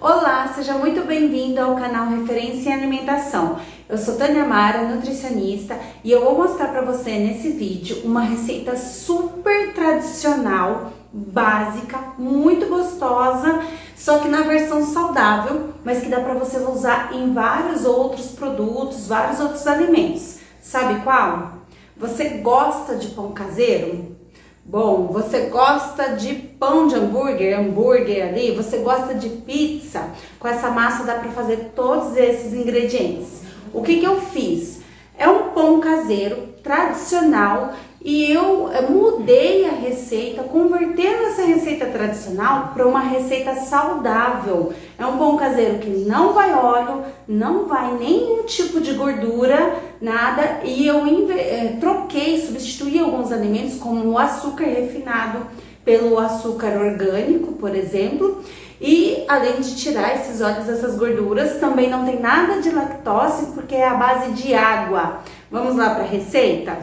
Olá, seja muito bem-vindo ao canal Referência em Alimentação. Eu sou Tânia Mara, nutricionista, e eu vou mostrar para você nesse vídeo uma receita super tradicional, básica, muito gostosa, só que na versão saudável, mas que dá para você usar em vários outros produtos, vários outros alimentos. Sabe qual? Você gosta de pão caseiro? Bom, você gosta de pão de hambúrguer ali, você gosta de pizza? Com essa massa dá para fazer todos esses ingredientes. O que eu fiz? É um pão caseiro tradicional e eu mudei a receita, convertendo essa receita tradicional para uma receita saudável. É um pão caseiro que não vai óleo, não vai nenhum tipo de gordura, nada, e eu substituí alguns alimentos como o açúcar refinado pelo açúcar orgânico, por exemplo, e além de tirar esses óleos, essas gorduras, também não tem nada de lactose porque é a base de água. Vamos lá para a receita?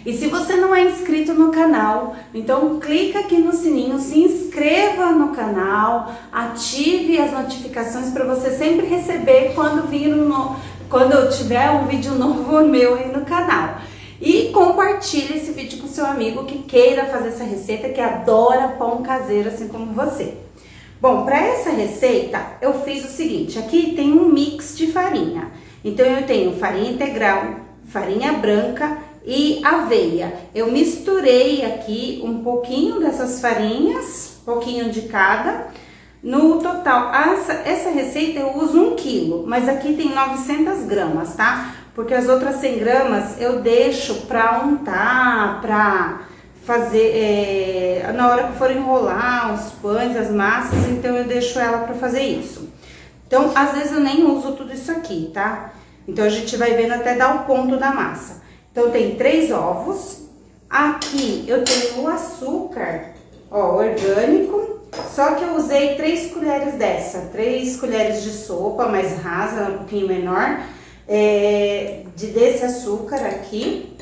E se você não é inscrito no canal, então clica aqui no sininho, se inscreva no canal, ative as notificações para você sempre receber quando eu tiver um vídeo novo meu aí no canal. E compartilhe esse vídeo com seu amigo que queira fazer essa receita, que adora pão caseiro assim como você. Bom, para essa receita eu fiz o seguinte, aqui tem um mix de farinha. Então eu tenho farinha integral, farinha branca e aveia. Eu misturei aqui um pouquinho dessas farinhas, pouquinho de cada. No total, essa receita eu uso 1 quilo, mas aqui tem 900 gramas, tá? Porque as outras 100 gramas eu deixo pra untar, pra fazer, na hora que for enrolar os pães, as massas, então eu deixo ela pra fazer isso. Então, às vezes eu nem uso tudo isso aqui, tá? Então a gente vai vendo até dar o ponto da massa. Então tem 3 ovos, aqui eu tenho o açúcar, ó, orgânico, só que eu usei 3 colheres dessa, 3 colheres de sopa, mais rasa, um pouquinho menor, desse açúcar aqui.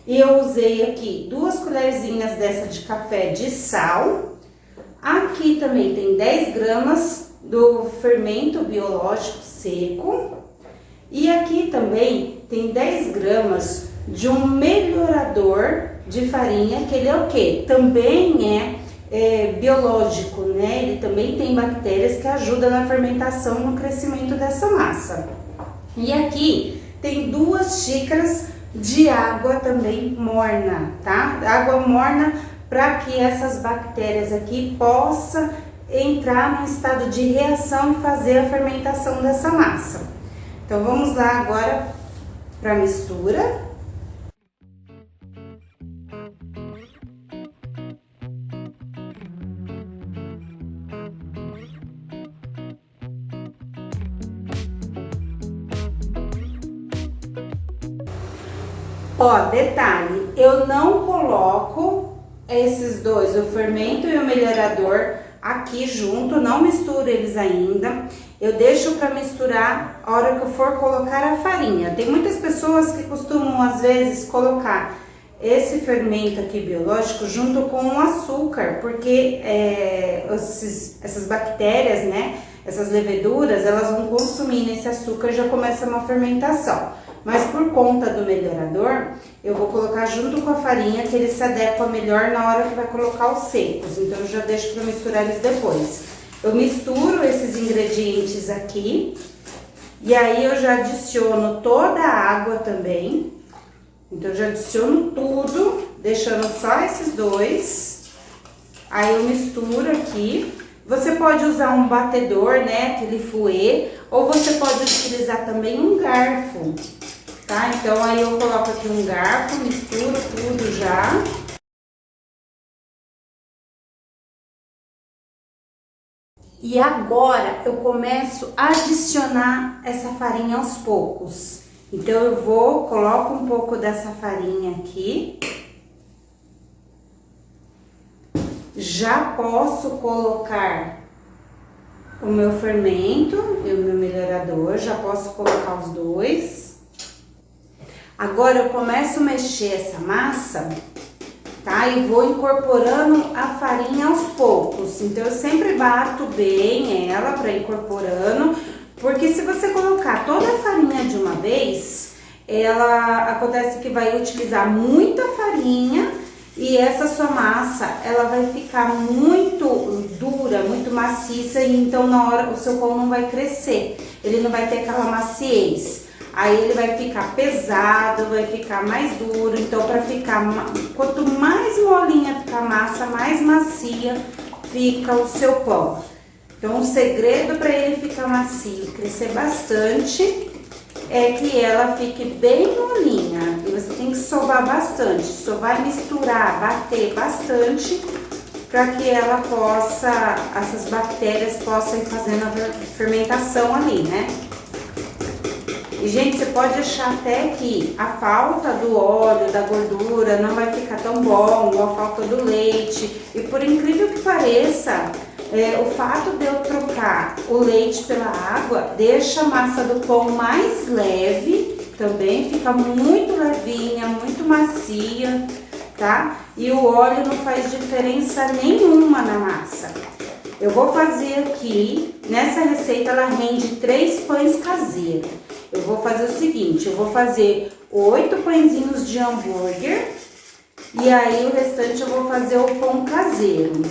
E eu usei aqui 2 colherzinhas dessa de café de sal. Aqui também tem 10 gramas do fermento biológico seco. E aqui também tem 10 gramas de um melhorador de farinha, que ele é o quê? Também é biológico, né? Ele também tem bactérias que ajudam na fermentação, no crescimento dessa massa. E aqui tem 2 xícaras de água também morna, tá? Água morna para que essas bactérias aqui possam entrar no estado de reação e fazer a fermentação dessa massa. Então, vamos lá agora para a mistura. Ó, detalhe, eu não coloco esses dois, o fermento e o melhorador, aqui junto, não misturo eles ainda. Eu deixo para misturar a hora que eu for colocar a farinha. Tem muitas pessoas que costumam, às vezes, colocar esse fermento aqui biológico junto com o açúcar, porque essas bactérias, né, essas leveduras, elas vão consumir nesse açúcar e já começa uma fermentação. Mas por conta do melhorador, eu vou colocar junto com a farinha, que ele se adequa melhor na hora que vai colocar os secos. Então eu já deixo para misturar eles depois. Eu misturo esses ingredientes aqui e aí eu já adiciono toda a água também. Então eu já adiciono tudo, deixando só esses dois. Aí eu misturo aqui. Você pode usar um batedor, né, aquele fouet, ou você pode utilizar também um garfo, tá? Então aí eu coloco aqui um garfo, misturo tudo já. E agora eu começo a adicionar essa farinha aos poucos. Então eu coloco um pouco dessa farinha aqui. Já posso colocar o meu fermento e o meu melhorador, já posso colocar os dois. Agora eu começo a mexer essa massa, tá? E vou incorporando a farinha aos poucos. Então eu sempre bato bem ela para incorporando, porque se você colocar toda a farinha de uma vez, ela acontece que vai utilizar muita farinha e essa sua massa, ela vai ficar muito dura, muito maciça, e então na hora o seu pão não vai crescer, ele não vai ter aquela maciez. Aí ele vai ficar pesado, vai ficar mais duro. Então, para ficar, quanto mais molinha fica a massa, mais macia fica o seu pão. Então, o segredo para ele ficar macio, crescer bastante, é que ela fique bem molinha. E você tem que sovar bastante, sovar e misturar, bater bastante, para que ela possa, essas bactérias possam ir fazendo a fermentação ali, né? E, gente, você pode achar até que a falta do óleo, da gordura, não vai ficar tão bom, ou a falta do leite. E por incrível que pareça, o fato de eu trocar o leite pela água deixa a massa do pão mais leve, também fica muito levinha, muito macia, tá? E o óleo não faz diferença nenhuma na massa. Eu vou fazer aqui, nessa receita ela rende 3 pães caseiros. Eu vou fazer o seguinte, eu vou fazer 8 pãezinhos de hambúrguer e aí o restante eu vou fazer o pão caseiro.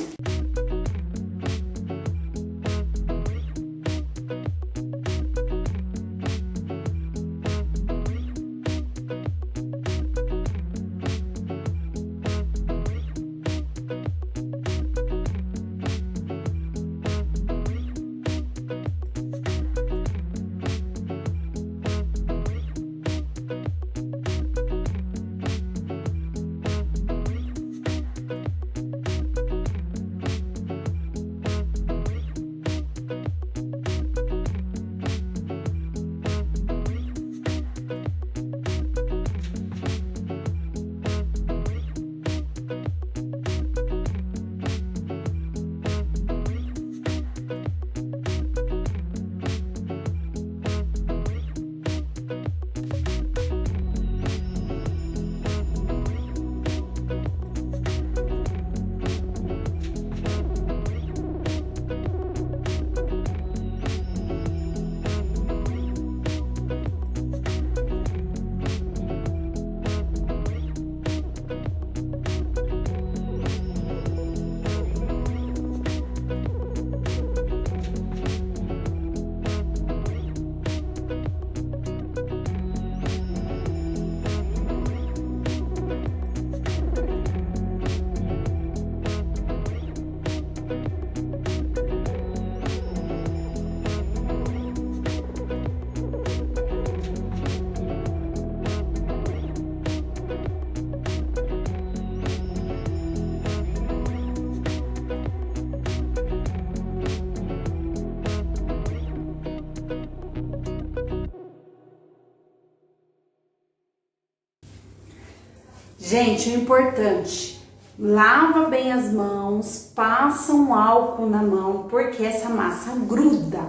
Gente, o importante, lava bem as mãos, passa um álcool na mão, porque essa massa gruda.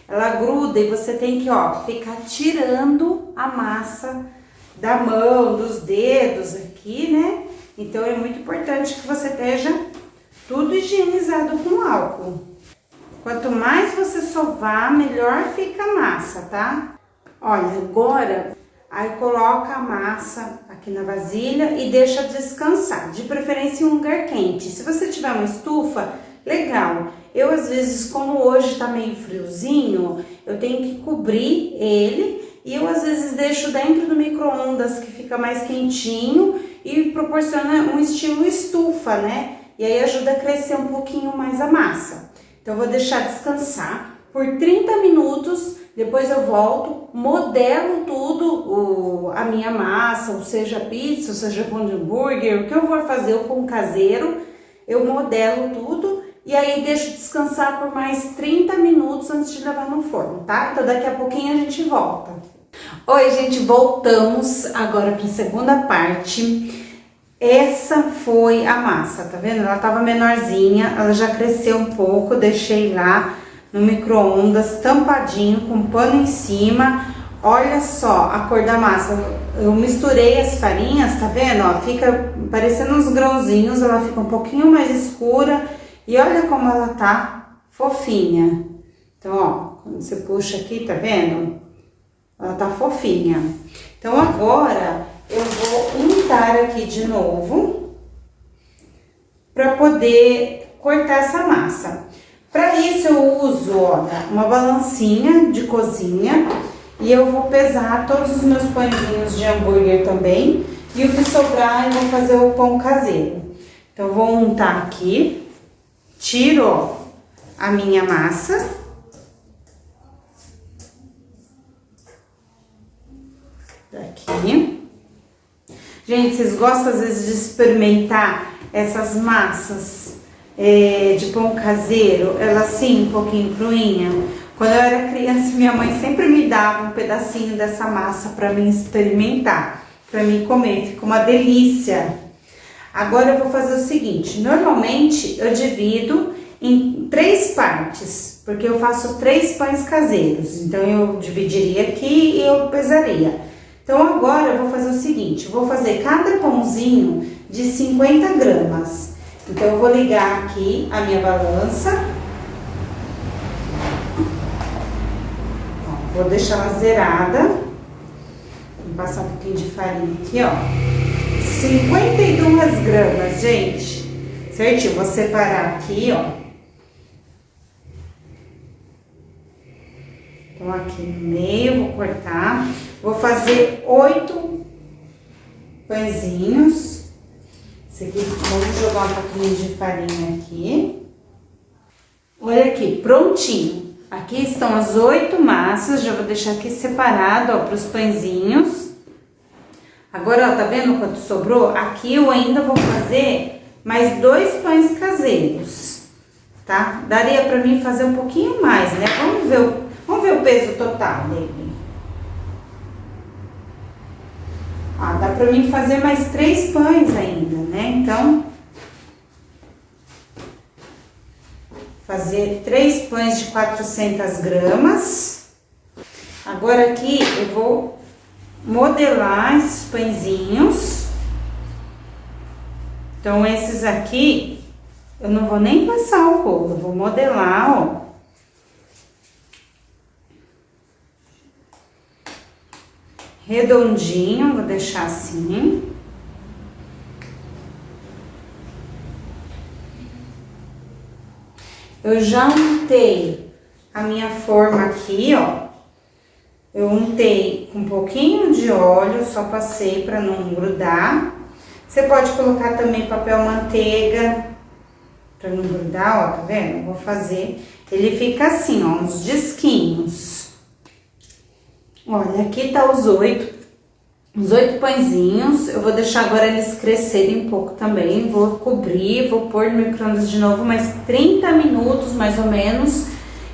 Ela gruda e você tem que, ó, ficar tirando a massa da mão, dos dedos aqui, né? Então é muito importante que você esteja tudo higienizado com álcool. Quanto mais você sovar, melhor fica a massa, tá? Olha, agora, aí coloca a massa aqui na vasilha e deixa descansar, de preferência em um lugar quente. Se você tiver uma estufa, legal. Eu, às vezes, como hoje tá meio friozinho, eu tenho que cobrir ele e eu, às vezes, deixo dentro do micro-ondas, que fica mais quentinho e proporciona um estilo estufa, né? E aí ajuda a crescer um pouquinho mais a massa. Então, eu vou deixar descansar por 30 minutos, depois eu volto, modelo tudo, a minha massa, ou seja pizza, ou seja pão de hambúrguer, o que eu vou fazer, o pão caseiro, eu modelo tudo e aí deixo descansar por mais 30 minutos antes de levar no forno, tá? Então daqui a pouquinho a gente volta. Oi, gente, voltamos agora para a segunda parte. Essa foi a massa, tá vendo? Ela tava menorzinha, ela já cresceu um pouco, deixei lá no micro-ondas, tampadinho, com pano em cima. Olha só a cor da massa. eu misturei as farinhas, tá vendo? Ó, fica parecendo uns grãozinhos, ela fica um pouquinho mais escura e olha como ela tá fofinha. Então, ó, quando você puxa aqui, tá vendo? Ela tá fofinha. Então, agora eu vou untar aqui de novo para poder cortar essa massa. Para isso eu uso, ó, uma balancinha de cozinha e eu vou pesar todos os meus pãezinhos de hambúrguer também e o que sobrar eu vou fazer o pão caseiro. Então eu vou untar aqui, tiro, ó, a minha massa. Daqui. Gente, vocês gostam às vezes de experimentar essas massas de pão caseiro, ela assim, um pouquinho cruinha? Quando eu era criança, minha mãe sempre me dava um pedacinho dessa massa para mim experimentar, para mim comer, fica uma delícia. Agora eu vou fazer o seguinte, normalmente eu divido em 3 partes, porque eu faço 3 pães caseiros, então eu dividiria aqui e eu pesaria. Então agora eu vou fazer o seguinte, vou fazer cada pãozinho de 50 gramas. Então eu vou ligar aqui a minha balança. Ó, vou deixar ela zerada. Vou passar um pouquinho de farinha aqui, ó. 52 gramas, gente. Certinho, vou separar aqui, ó. Então aqui no meio, vou cortar. Vou fazer 8 pãezinhos. Esse aqui, vamos jogar um pouquinho de farinha aqui. Olha aqui, prontinho. Aqui estão as 8 massas, já vou deixar aqui separado, ó, para os pãezinhos. Agora, ó, tá vendo quanto sobrou? Aqui eu ainda vou fazer mais 2 pães caseiros, tá? Daria pra mim fazer um pouquinho mais, né? Vamos ver o peso total dele. Ah, dá pra mim fazer mais 3 pães ainda, né? Então, fazer 3 pães de 400 gramas. Agora aqui eu vou modelar esses pãezinhos. Então, esses aqui, eu não vou nem passar o rolo, eu vou modelar, ó. Redondinho, vou deixar assim. Eu já untei a minha forma aqui, ó. Eu untei com um pouquinho de óleo, só passei para não grudar. Você pode colocar também papel manteiga para não grudar, ó, tá vendo? Eu vou fazer, ele fica assim, ó, uns disquinhos. Olha, aqui tá os 8 pãezinhos. Eu vou deixar agora eles crescerem um pouco também. Vou cobrir, vou pôr no micro-ondas de novo mais 30 minutos, mais ou menos.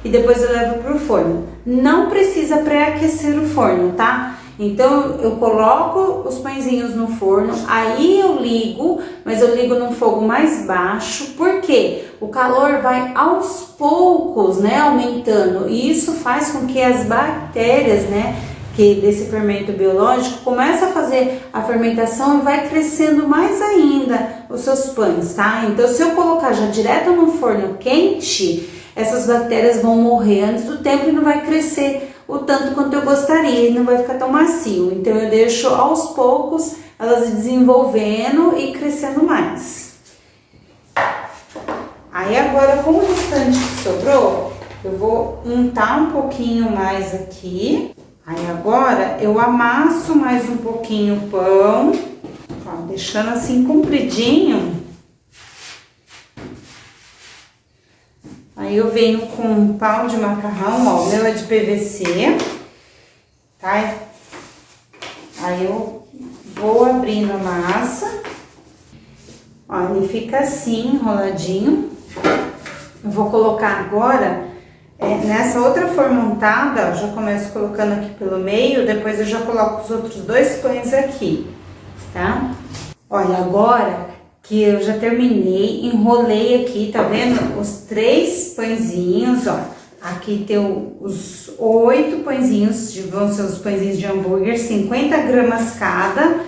E depois eu levo pro forno. Não precisa pré-aquecer o forno, tá? Então, eu coloco os pãezinhos no forno, aí eu ligo, mas eu ligo num fogo mais baixo, porque o calor vai aos poucos, né, aumentando, e isso faz com que as bactérias, né, que desse fermento biológico, comece a fazer a fermentação e vai crescendo mais ainda os seus pães, tá? Então, se eu colocar já direto no forno quente, essas bactérias vão morrer antes do tempo e não vai crescer o tanto quanto eu gostaria, e não vai ficar tão macio. Então eu deixo aos poucos elas desenvolvendo e crescendo mais. Aí agora, com o restante que sobrou, eu vou untar um pouquinho mais aqui. Aí agora eu amasso mais um pouquinho o pão, ó, deixando assim compridinho. Aí eu venho com um pau de macarrão, ó, o meu é de PVC, tá? Aí eu vou abrindo a massa, ó, ele fica assim, enroladinho. Eu vou colocar agora, nessa outra forma untada, ó, já começo colocando aqui pelo meio, depois eu já coloco os outros 2 pães aqui, tá? Olha, agora que eu já terminei, enrolei aqui, tá vendo? Os 3 pãezinhos, ó. Aqui tem os 8 pãezinhos, vão ser os pãezinhos de hambúrguer, 50 gramas cada.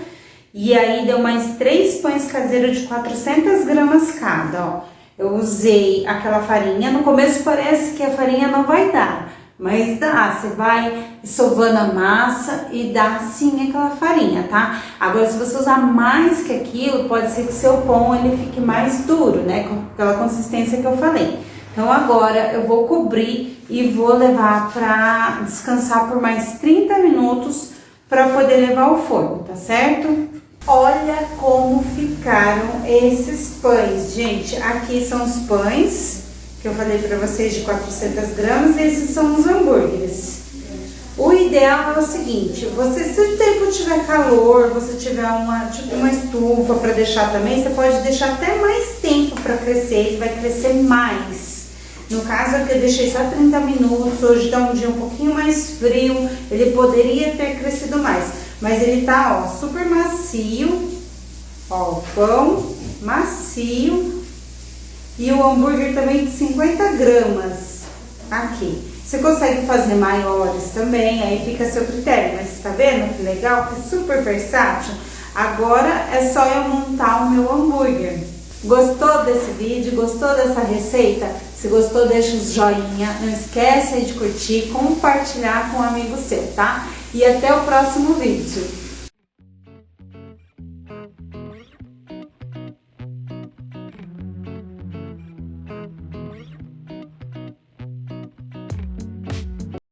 E aí deu mais 3 pães caseiros de 400 gramas cada, ó. Eu usei aquela farinha, no começo parece que a farinha não vai dar, mas dá, você vai sovando a massa e dá sim aquela farinha, tá? Agora, se você usar mais que aquilo, pode ser que seu pão ele fique mais duro, né? Com aquela consistência que eu falei. Então, agora eu vou cobrir e vou levar pra descansar por mais 30 minutos para poder levar ao forno, tá certo? Olha como ficaram esses pães, gente. Aqui são os pães que eu falei pra vocês de 400 gramas e esses são os hambúrgueres. O ideal é o seguinte, você, se o tempo tiver calor, você tiver uma estufa para deixar também, você pode deixar até mais tempo para crescer, ele vai crescer mais. No caso aqui eu deixei só 30 minutos, hoje tá um dia um pouquinho mais frio, ele poderia ter crescido mais. Mas ele tá, ó, super macio, ó, o pão macio e o hambúrguer também de 50 gramas aqui. Você consegue fazer maiores também, aí fica a seu critério, mas tá vendo que legal, que super versátil? Agora é só eu montar o meu hambúrguer. Gostou desse vídeo? Gostou dessa receita? Se gostou, deixa o joinha, não esquece de curtir, compartilhar com um amigo seu, tá? E até o próximo vídeo.